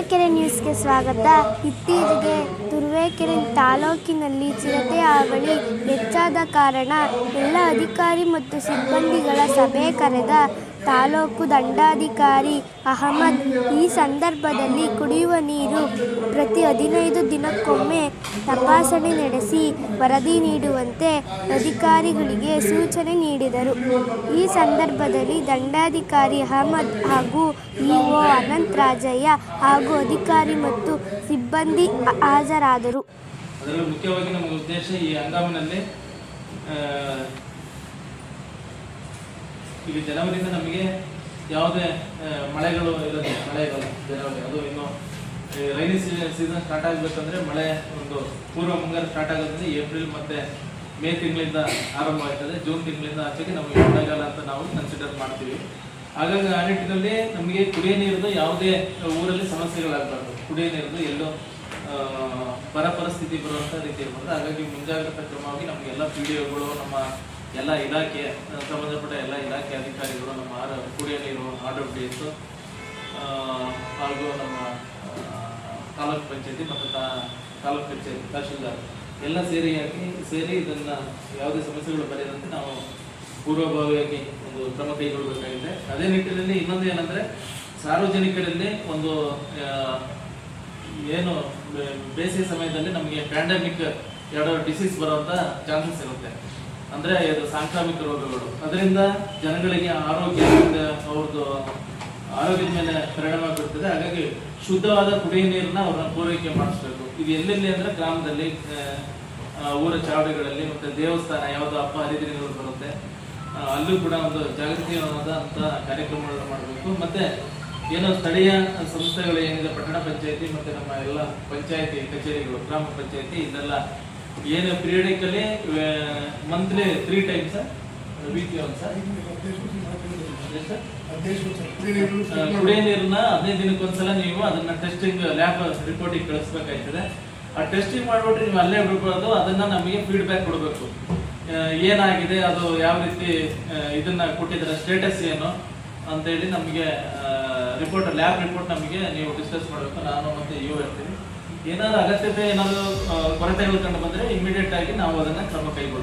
ತುರುವೇಕೆರೆ ನ್ಯೂಸ್ಗೆ ಸ್ವಾಗತ. ಇತ್ತೀಚೆಗೆ ತುರುವೇಕೆರೆ ತಾಲೂಕಿನಲ್ಲಿ ಚಿರತೆ ಹಾವಳಿ ಹೆಚ್ಚಾದ ಕಾರಣ ಎಲ್ಲ ಅಧಿಕಾರಿ ಮತ್ತು ಸಿಬ್ಬಂದಿಗಳ ಸಭೆ ಕರೆದ ತಾಲೂಕು ದಂಡಾಧಿಕಾರಿ ಅಹಮದ್. ಈ ಸಂದರ್ಭದಲ್ಲಿ ಕುಡಿಯುವ ನೀರು ಪ್ರತಿ 15 ದಿನಕ್ಕೊಮ್ಮೆ ತಪಾಸಣೆ ನಡೆಸಿ ವರದಿ ನೀಡುವಂತೆ ಅಧಿಕಾರಿಗಳಿಗೆ ಸೂಚನೆ ನೀಡಿದರು. ಈ ಸಂದರ್ಭದಲ್ಲಿ ದಂಡಾಧಿಕಾರಿ ಅಹಮದ್ ಹಾಗೂ ಇಒ ಅನಂತರಾಜಯ್ಯ ಹಾಗೂ ಅಧಿಕಾರಿ ಮತ್ತು ಸಿಬ್ಬಂದಿ ಹಾಜರಾದರು. ಅದರಲ್ಲಿ ಮುಖ್ಯವಾಗಿ ನಮ್ಮ ಉದ್ದೇಶ ಈ ಹಂಗಾಮಿನಲ್ಲಿ ಈಗ ಜನವರಿಯಿಂದ ನಮಗೆ ಯಾವುದೇ ಮಳೆಗಳು ಇರುತ್ತೆ. ಮಳೆಗಳು ಜನವರಿ ಅದು ಇನ್ನು ರೈನಿ ಸೀಸನ್ ಸ್ಟಾರ್ಟ್ ಆಗಬೇಕಂದ್ರೆ ಮಳೆ ಒಂದು ಪೂರ್ವ ಮುಂಗಾರು ಸ್ಟಾರ್ಟ್ ಆಗೋದ್ರಿಂದ ಏಪ್ರಿಲ್ ಮತ್ತೆ ಮೇ ತಿಂಗಳಿಂದ ಆರಂಭ ಆಗ್ತದೆ. ಜೂನ್ ತಿಂಗಳಿಂದ ಆಚೆಗೆ ನಮಗೆ ಮಳೆಗಾಲ ಅಂತ ನಾವು ಕನ್ಸಿಡರ್ ಮಾಡ್ತೀವಿ. ಹಾಗಾಗಿ ಆ ನಿಟ್ಟಿನಲ್ಲಿ ನಮಗೆ ಕುಡಿಯೋ ನೀರಿನ ಯಾವುದೇ ಊರಲ್ಲಿ ಸಮಸ್ಯೆಗಳಾಗಬಾರ್ದು. ಕುಡಿಯೋ ನೀರಿನ ಎಲ್ಲೋ ಬರ ಪರಿಸ್ಥಿತಿ ಬರುವಂಥ ರೀತಿ ಇರ್ಬಾರ್ದು. ಹಾಗಾಗಿ ಮುಂಜಾಗ್ರತಾ ಕ್ರಮವಾಗಿ ನಮಗೆಲ್ಲ PDOಗಳು, ನಮ್ಮ ಎಲ್ಲ ಇಲಾಖೆ ಸಂಬಂಧಪಟ್ಟ ಎಲ್ಲ ಇಲಾಖೆ ಅಧಿಕಾರಿಗಳು, ನಮ್ಮ ಕುಡಿಯೋ ನೀರು RWDS ಹಾಗೂ ನಮ್ಮ ತಾಲೂಕ್ ಪಂಚಾಯತಿ ಮತ್ತು ತಾಲೂಕ್ ಪಂಚಾಯತಿ ತಹಶೀಲ್ದಾರ್ ಎಲ್ಲ ಸೇರಿ ಇದನ್ನು ಯಾವುದೇ ಸಮಸ್ಯೆಗಳು ಬರೆಯದಂತೆ ನಾವು ಪೂರ್ವಭಾವಿಯಾಗಿ ಒಂದು ಕ್ರಮ ಕೈಗೊಳ್ಳಬೇಕಾಗಿದೆ. ಅದೇ ನಿಟ್ಟಿನಲ್ಲಿ ಇನ್ನೊಂದು ಏನಂದರೆ, ಸಾರ್ವಜನಿಕರಲ್ಲಿ ಒಂದು ಏನು ಬೇಸಿಗೆ ಸಮಯದಲ್ಲಿ ನಮಗೆ ಪ್ಯಾಂಡಮಿಕ್ ಎರಡು ಡಿಸೀಸ್ ಬರುವಂಥ ಚಾನ್ಸಸ್ ಇರುತ್ತೆ. ಅಂದರೆ ಇದು ಸಾಂಕ್ರಾಮಿಕ ರೋಗಗಳು. ಅದರಿಂದ ಜನಗಳಿಗೆ ಅವ್ರದ್ದು ಆರೋಗ್ಯದ ಮೇಲೆ ಪರಿಣಾಮ ಬೀರ್ತದೆ. ಹಾಗಾಗಿ ಶುದ್ಧವಾದ ಕುಡಿಯುವ ನೀರನ್ನ ಅವ್ರನ್ನ ಪೂರೈಕೆ ಮಾಡಿಸ್ಬೇಕು. ಇದು ಎಲ್ಲೆಲ್ಲಿ ಅಂದರೆ ಗ್ರಾಮದಲ್ಲಿ, ಊರ ಚಾವಡಿಗಳಲ್ಲಿ ಮತ್ತು ದೇವಸ್ಥಾನ ಯಾವುದೋ ಹಬ್ಬ ಹರಿದಿನಗಳು ಬರುತ್ತೆ ಅಲ್ಲೂ ಕೂಡ ಒಂದು ಜಾಗೃತಿಯಾದಂಥ ಕಾರ್ಯಕ್ರಮಗಳನ್ನು ಮಾಡಬೇಕು. ಮತ್ತೆ ಏನೋ ಸ್ಥಳೀಯ ಸಂಸ್ಥೆಗಳು ಏನಿದೆ, ಪಟ್ಟಣ ಪಂಚಾಯತಿ ಮತ್ತು ನಮ್ಮ ಎಲ್ಲ ಪಂಚಾಯತಿ ಕಚೇರಿಗಳು, ಗ್ರಾಮ ಪಂಚಾಯತಿ, ಇದೆಲ್ಲ ಏನು ಪೀರಿಯಡಿಕಲಿ ಮಂತ್ಲಿ 3 ಟೈಮ್ಸ್ ವೀಕ್ಲಿ ಕುಡಿಯೋ ನೀರನ್ನ 15 ದಿನಕ್ಕೊಂದ್ಸಲ ನೀವು ಅದನ್ನ ಟೆಸ್ಟಿಂಗ್ ಲ್ಯಾಬ್ ರಿಪೋರ್ಟಿಗೆ ಕಳಿಸ್ಬೇಕಾಗ್ತದೆ. ಆ ಟೆಸ್ಟಿಂಗ್ ಮಾಡ್ಬಿಟ್ರೆ ನೀವು ಅಲ್ಲೇ ಬಿಡ್ಬೋದು. ಅದನ್ನ ನಮಗೆ ಫೀಡ್ಬ್ಯಾಕ್ ಕೊಡಬೇಕು. ಏನಾಗಿದೆ, ಅದು ಯಾವ ರೀತಿ ಇದನ್ನ ಕೊಟ್ಟಿದ್ದಾರೆ, ಸ್ಟೇಟಸ್ ಏನು ಅಂತೇಳಿ ನಮಗೆ ಲ್ಯಾಬ್ ರಿಪೋರ್ಟ್ ನಮಗೆ ನೀವು ಡಿಸ್ಕಸ್ ಮಾಡಬೇಕು. ನಾನು ಮತ್ತೆ ಇಒ ಇರ್ತೀನಿ. ಏನಾದ್ರು ಅಗತ್ಯತೆ ಏನಾದ್ರು ಕೊರತೆಗಳು ಕಂಡು ಬಂದರೆ ಇಮಿಡಿಯೇಟ್ ಆಗಿ ನಾವು ಅದನ್ನ ಕ್ರಮ ಕೈಗೊಳ್ತೀವಿ.